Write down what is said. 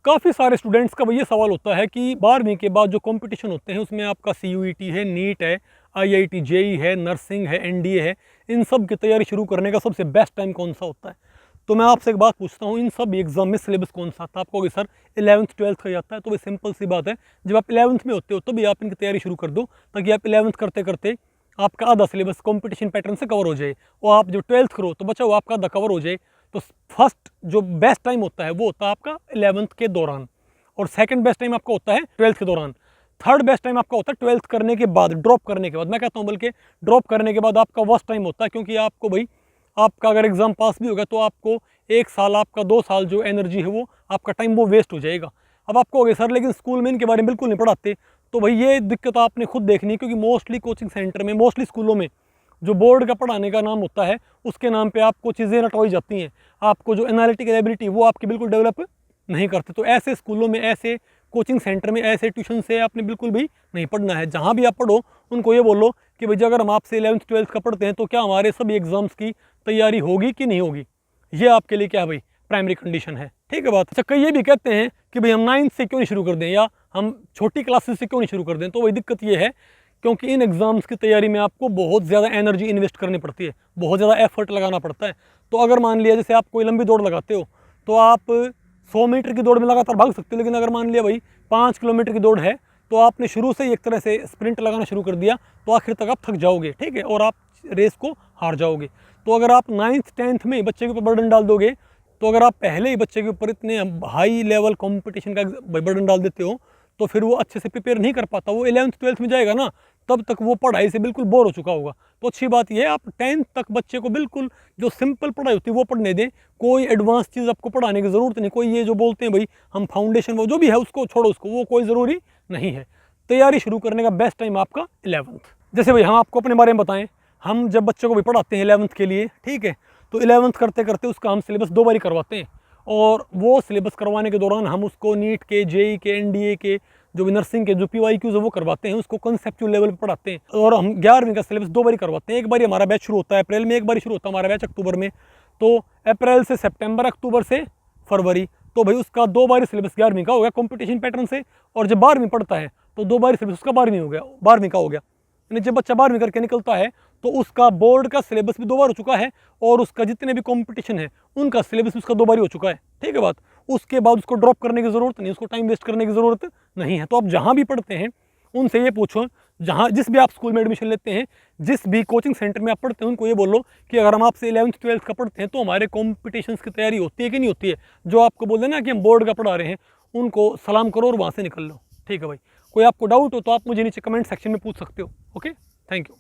काफ़ी सारे स्टूडेंट्स का ये सवाल होता है कि 12वीं के बाद जो कंपटीशन होते हैं उसमें आपका CUET है, नीट है, IIT JEE है, नर्सिंग है, NDA है, इन सब की तैयारी शुरू करने का सबसे बेस्ट टाइम कौन सा होता है। तो मैं आपसे एक बात पूछता हूँ, इन सब एग्जाम में सिलेबस कौन सा था। आप कहोगे सर 11th 12th का जाता है, तो भाई सिंपल सी बात है, जब आप 11th में होते हो तो भी आप इनकी तैयारी शुरू कर दो, ताकि आप 11th करते करते आपका आधा सिलेबस कॉम्पिटिशन पैटर्न से कवर हो जाए, और आप जब 12th करो तो बचा हुआ आपका आधा कवर हो जाए। तो फर्स्ट जो बेस्ट टाइम होता है वो होता है आपका 11th के दौरान, और सेकंड बेस्ट टाइम आपका होता है 12th के दौरान। थर्ड बेस्ट टाइम आपका होता है 12th करने के बाद, ड्रॉप करने के बाद। मैं कहता हूँ बल्कि ड्रॉप करने के बाद आपका वर्स्ट टाइम होता है, क्योंकि आपको भाई आपका अगर एग्जाम पास भी होगा तो आपको 1 साल, आपका 2 साल जो एनर्जी है वो आपका टाइम वो वेस्ट हो जाएगा। अब आप कहोगे सर लेकिन स्कूल में इनके बारे में बिल्कुल नहीं पढ़ाते, तो भाई ये दिक्कत आपने खुद देखनी है, क्योंकि मोस्टली कोचिंग सेंटर में, मोस्टली स्कूलों में जो बोर्ड का पढ़ाने का नाम होता है उसके नाम पे आपको चीज़ें रटवाई जाती हैं। आपको जो एनालिटिकल एबिलिटी वो आपकी बिल्कुल डेवलप नहीं करते। तो ऐसे स्कूलों में, ऐसे कोचिंग सेंटर में, ऐसे ट्यूशन से आपने बिल्कुल भी नहीं पढ़ना है। जहाँ भी आप पढ़ो उनको ये बोलो कि भाई अगर हम आपसे 11th 12th का पढ़ते हैं तो क्या हमारे सभी एग्जाम्स की तैयारी होगी कि नहीं होगी। ये आपके लिए क्या है भाई, प्राइमरी कंडीशन है। ठीक है बात। अच्छा, कई ये भी कहते हैं कि भाई हम 9th से क्यों नहीं शुरू कर दें, या हम छोटी क्लासेस से क्यों नहीं शुरू कर दें। तो वही दिक्कत ये है, क्योंकि इन एग्ज़ाम्स की तैयारी में आपको बहुत ज़्यादा एनर्जी इन्वेस्ट करनी पड़ती है, बहुत ज़्यादा एफर्ट लगाना पड़ता है। तो अगर मान लिया जैसे आप कोई लंबी दौड़ लगाते हो तो आप 100 मीटर की दौड़ में लगातार भाग सकते हो, लेकिन अगर मान लिया भाई 5 किलोमीटर की दौड़ है तो आपने शुरू से ही एक तरह से स्प्रिंट लगाना शुरू कर दिया तो आखिर तक आप थक जाओगे, ठीक है, और आप रेस को हार जाओगे। तो अगर आप 9th 10th में बच्चे के ऊपर बर्डन डाल दोगे, तो अगर आप पहले ही बच्चे के ऊपर इतने हाई लेवल कंपटीशन का बर्डन डाल देते हो तो फिर वो अच्छे से प्रिपेयर नहीं कर पाता। वो 11th 12th में जाएगा ना, तब तक वो पढ़ाई से बिल्कुल बोर हो चुका होगा। तो अच्छी बात ये है आप 10th तक बच्चे को बिल्कुल जो सिंपल पढ़ाई होती है वो पढ़ने दें, कोई एडवांस चीज़ आपको पढ़ाने की ज़रूरत नहीं। कोई ये जो बोलते हैं भाई हम फाउंडेशन वो जो भी है उसको छोड़ो, उसको वो कोई ज़रूरी नहीं है। तैयारी शुरू करने का बेस्ट टाइम आपका 11th। जैसे भाई हम आपको अपने बारे में बताएं, हम जब बच्चे को भी पढ़ाते हैं 11th के लिए, ठीक है, तो 11th करते करते उसका हम सिलेबस 2 बार करवाते हैं, और वो सिलेबस करवाने के दौरान हम उसको नीट के, JEE के, NDA के, जो भी नर्सिंग के जो PYQs है वो करवाते हैं, उसको कंसेप्चुअल लेवल पे पढ़ाते हैं। और हम 11वीं का सिलेबस 2 बार करवाते हैं। एक बार हमारा बैच शुरू होता है अप्रैल में, एक बार शुरू होता है हमारा बैच अक्टूबर में। तो अप्रैल से सितंबर, अक्टूबर से फरवरी, तो भाई उसका 2 बार सिलेबस 11वीं का हो गया कॉम्पिटिशन पैटर्न से। और जब 12वीं पढ़ता है तो 2 बार सिलेबस उसका 12वीं का हो गया। यानी जब बच्चा 12वीं करके निकलता है तो उसका बोर्ड का सिलेबस भी 2 बार हो चुका है, और उसका जितने भी कंपटीशन है उनका सिलेबस उसका 2 बार ही हो चुका है। ठीक है बात। उसके बाद उसको ड्रॉप करने की ज़रूरत नहीं, उसको टाइम वेस्ट करने की ज़रूरत नहीं है। तो आप जहाँ भी पढ़ते हैं उनसे ये पूछो, जहाँ जिस भी आप स्कूल में एडमिशन लेते हैं, जिस भी कोचिंग सेंटर में आप पढ़ते हैं, उनको ये बोलो कि अगर हम आपसे 11th 12th का पढ़ते हैं तो हमारे कॉम्पिटिशन्स की तैयारी होती है कि नहीं होती है। जो आपको बोल देना कि हम बोर्ड का पढ़ा रहे हैं, उनको सलाम करो और वहाँ से निकल लो। ठीक है भाई। कोई आपको डाउट हो तो आप मुझे नीचे कमेंट सेक्शन में पूछ सकते हो। Okay, thank you.